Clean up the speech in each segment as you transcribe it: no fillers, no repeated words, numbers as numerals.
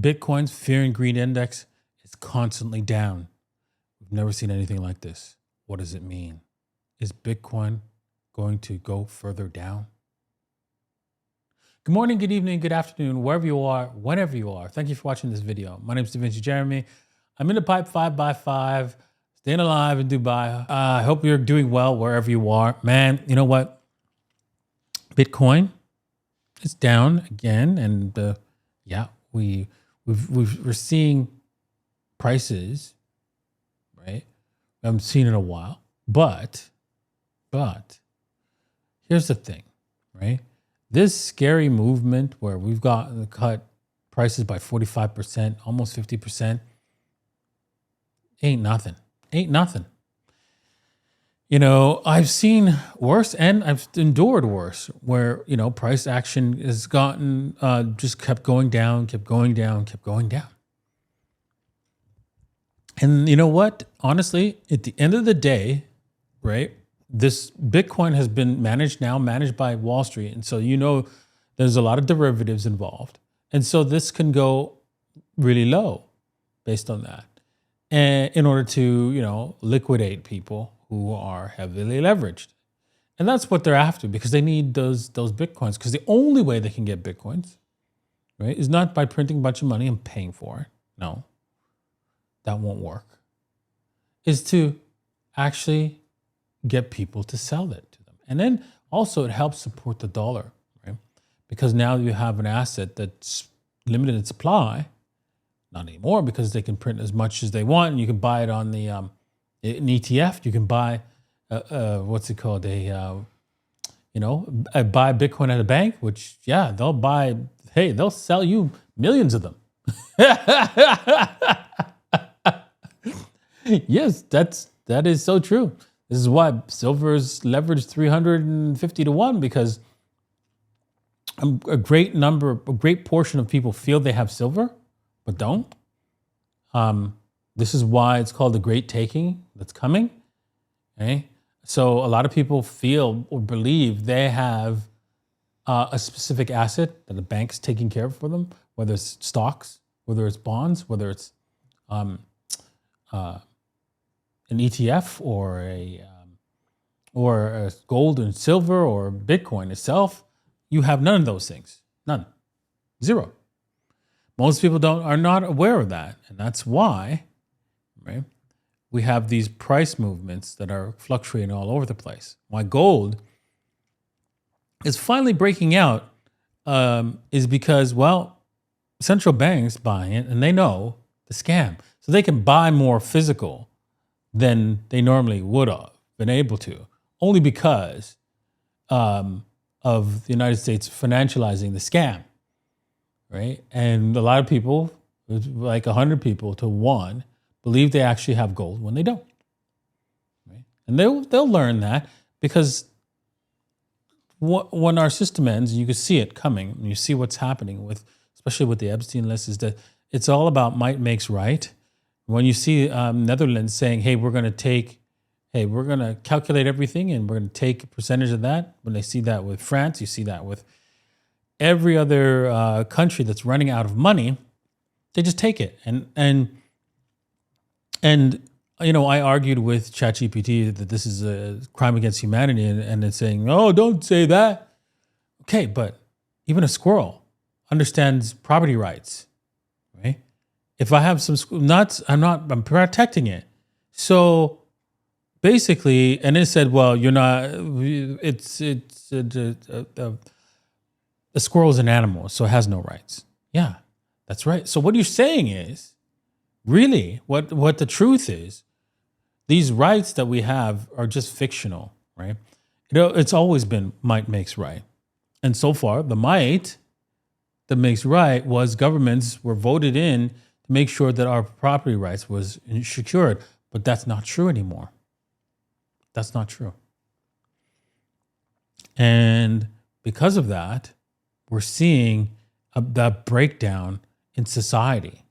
Bitcoin's fear and greed index is constantly down. We've never seen anything like this. What does it mean? Is Bitcoin going to go further down? Good morning, good evening, good afternoon, wherever you are, whenever you are. Thank you for watching this video. My name is Da Vinci Jeremy. I'm in the pipe 5x5, staying alive in Dubai. I hope you're doing well wherever you are. Man, you know what? Bitcoin is down again, and we're seeing prices, right? I haven't seen in a while, but here's the thing, right? This scary movement where we've got cut prices by 45%, almost 50%, ain't nothing. Ain't nothing. You know, I've seen worse and I've endured worse where, you know, price action has gotten, just kept going down, kept going down, kept going down. And you know what? Honestly, at the end of the day, right, this Bitcoin has been managed by Wall Street. And so, you know, there's a lot of derivatives involved. And so this can go really low based on that. And in order to, you know, liquidate people who are heavily leveraged. And that's what they're after because they need those Bitcoins. Because the only way they can get Bitcoins, right, is not by printing a bunch of money and paying for it. No, that won't work. Is to actually get people to sell it to them. And then also it helps support the dollar, right? Because now you have an asset that's limited in supply, not anymore because they can print as much as they want and you can buy it on the an ETF. You can buy, what's it called? Buy Bitcoin at a bank, which, yeah, they'll sell you millions of them. Yes, that is so true. This is why silver is leveraged 350 to 1 because a great portion of people feel they have silver, but don't. This is why it's called the Great Taking that's coming. Okay? So a lot of people feel or believe they have a specific asset that the bank's taking care of for them, whether it's stocks, whether it's bonds, whether it's an ETF or a gold and silver or Bitcoin itself. You have none of those things. None. Zero. Most people are not aware of that. And that's why, right, we have these price movements that are fluctuating all over the place. Why gold is finally breaking out is because, well, central banks buying it and they know the scam. So they can buy more physical than they normally would have been able to, only because of the United States financializing the scam, right? And a lot of people, like 100 people to 1, believe they actually have gold when they don't, right? And they'll learn that because when our system ends, you can see it coming, and you see what's happening with, especially with the Epstein list, is that it's all about might makes right. When you see Netherlands saying, hey, we're going to calculate everything and we're going to take a percentage of that. When they see that with France, you see that with every other country that's running out of money, they just take it. And you know, I argued with ChatGPT that this is a crime against humanity and it's saying, oh, don't say that. Okay, but even a squirrel understands property rights, right? If I have some nuts, I'm protecting it. So basically, and it said, well, you're not, a squirrel is an animal, so it has no rights. Yeah, that's right. So what you're saying is, really, what the truth is, these rights that we have are just fictional, right? You know, it's always been might makes right. And so far, the might that makes right was governments were voted in to make sure that our property rights was secured. But that's not true anymore. That's not true. And because of that, we're seeing that breakdown in society.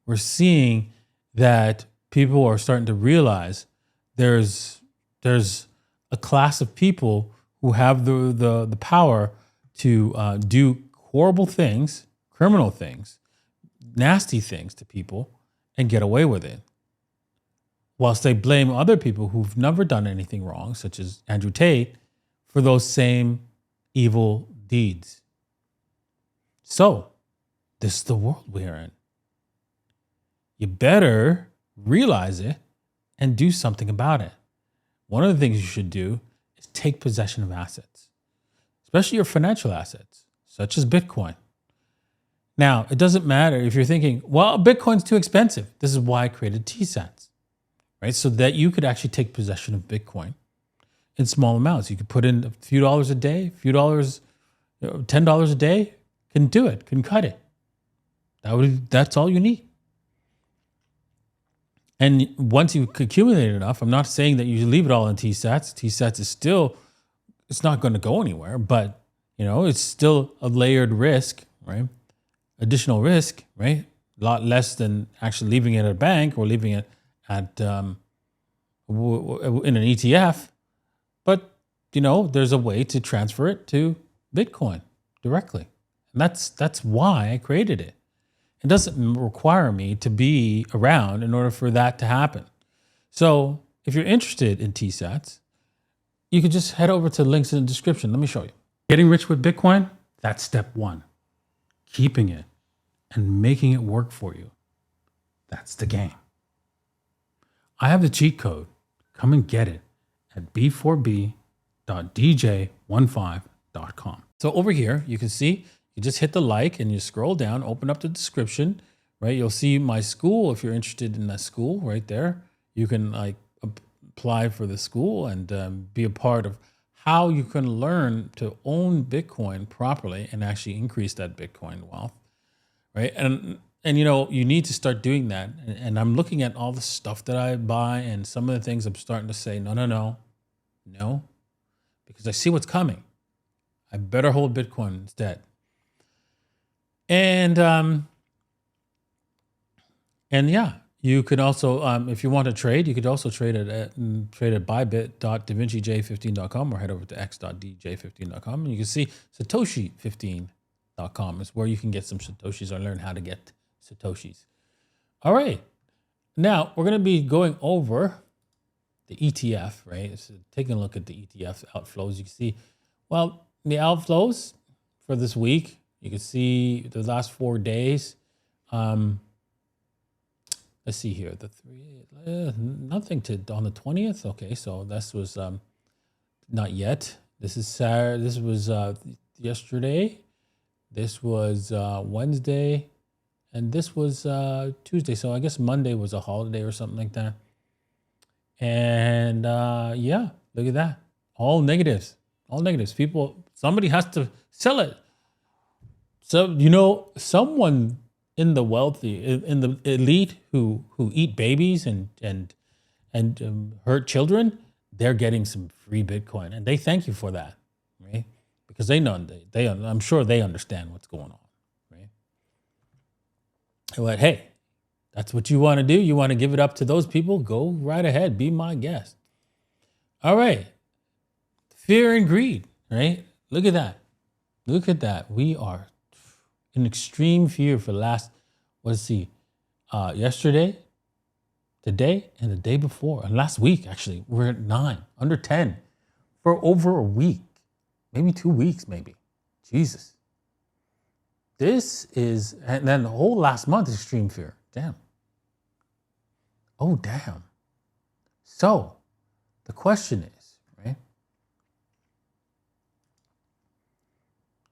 We're seeing that people are starting to realize there's a class of people who have the power to do horrible things, criminal things, nasty things to people and get away with it, whilst they blame other people who've never done anything wrong, such as Andrew Tate, for those same evil deeds. So, this is the world we're in. You better realize it and do something about it. One of the things you should do is take possession of assets, especially your financial assets, such as Bitcoin. Now, it doesn't matter if you're thinking, well, Bitcoin's too expensive. This is why I created tSATs, right? So that you could actually take possession of Bitcoin in small amounts. You could put in a few dollars a day, a few dollars, $10 a day, can do it, can cut it. That's all you need. And once you accumulate enough, I'm not saying that you leave it all in tSATs. tSATs is still, it's not going to go anywhere, but it's still a layered risk, right? Additional risk, right? A lot less than actually leaving it at a bank or leaving it at in an ETF. But there's a way to transfer it to Bitcoin directly, and that's why I created it. It doesn't require me to be around in order for that to happen. So if you're interested in tSATs, you could just head over to the links in the description. Let me show you. Getting rich with Bitcoin, that's step one. Keeping it and making it work for you, that's the game. I have the cheat code. Come and get it at b4b.dj15.com. So over here, you can see, you just hit the like and you scroll down, open up the description, right? You'll see my school. If you're interested in that school right there, you can apply for the school and be a part of how you can learn to own Bitcoin properly and actually increase that Bitcoin wealth, right? And you need to start doing that. And I'm looking at all the stuff that I buy, and some of the things I'm starting to say, no, because I see what's coming. I better hold Bitcoin instead. And yeah, you could also, if you want to trade, you could also trade at BYBIT.davincij15.com or head over to x.dj15.com, and you can see satoshi15.com is where you can get some satoshis or learn how to get satoshis. All right, now we're going to be going over the ETF, right? So taking a look at the ETF outflows, you can see, well, the outflows for this week. You can see the last 4 days. Let's see here. Nothing on the 20th. Okay, so this was not yet. This is Saturday. This was yesterday. This was Wednesday, and this was Tuesday. So I guess Monday was a holiday or something like that. And yeah, look at that. All negatives. All negatives. Somebody has to sell it. So, someone in the wealthy, in the elite who eat babies and hurt children, they're getting some free Bitcoin, and they thank you for that, right? Because I'm sure they understand what's going on, right? But hey, that's what you want to do. You want to give it up to those people? Go right ahead. Be my guest. All right. Fear and greed, right? Look at that. Look at that. We are in extreme fear for the last, yesterday, today, and the day before, and last week, actually, we're at 9, under 10 for over a week, maybe 2 weeks, maybe. Jesus. This is, and then the whole last month is extreme fear. Damn. Oh, damn. So the question is, right?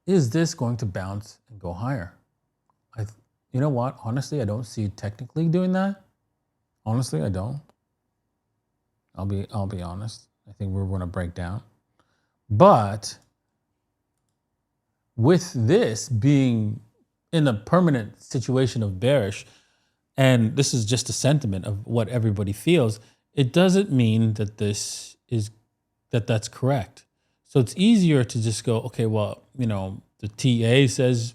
Is this going to bounce and go higher? You know what? Honestly, I don't see it technically doing that. Honestly, I don't. I'll be honest. I think we're going to break down. But with this being in a permanent situation of bearish, and this is just a sentiment of what everybody feels, it doesn't mean that that's correct. So it's easier to just go, okay, well, the TA says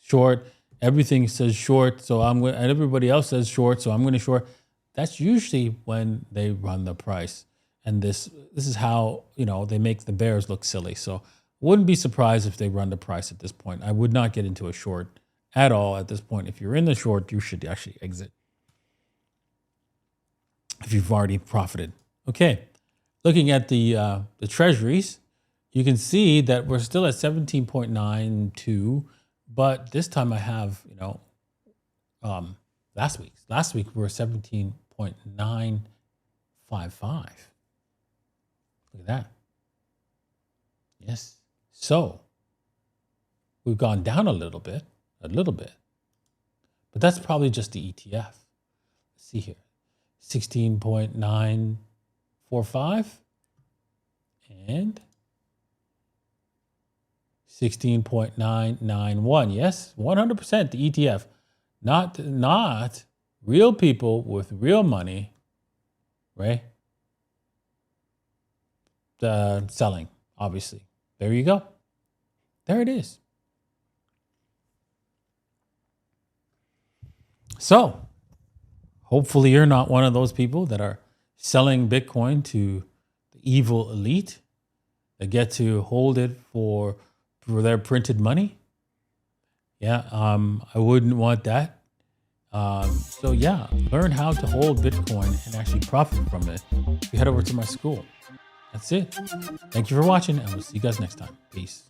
short, everything says short, so and everybody else says short, so I'm going to short. That's usually when they run the price. And this is how, they make the bears look silly. So wouldn't be surprised if they run the price at this point. I would not get into a short at all at this point. If you're in the short, you should actually exit if you've already profited. Okay, looking at the treasuries, you can see that we're still at 17.92, but this time I have, last week we were 17.955. Look at that. Yes. So we've gone down a little bit, but that's probably just the ETF. Let's see here, 16.945 and 16.991. Yes, 100% the ETF, not real people with real money, right? Selling, obviously. There you go. There it is. So hopefully you're not one of those people that are selling Bitcoin to the evil elite that get to hold it for their printed money. Yeah, I wouldn't want that. So yeah, learn how to hold Bitcoin and actually profit from it. You head over to my school. That's it. Thank you for watching, and we'll see you guys next time. Peace.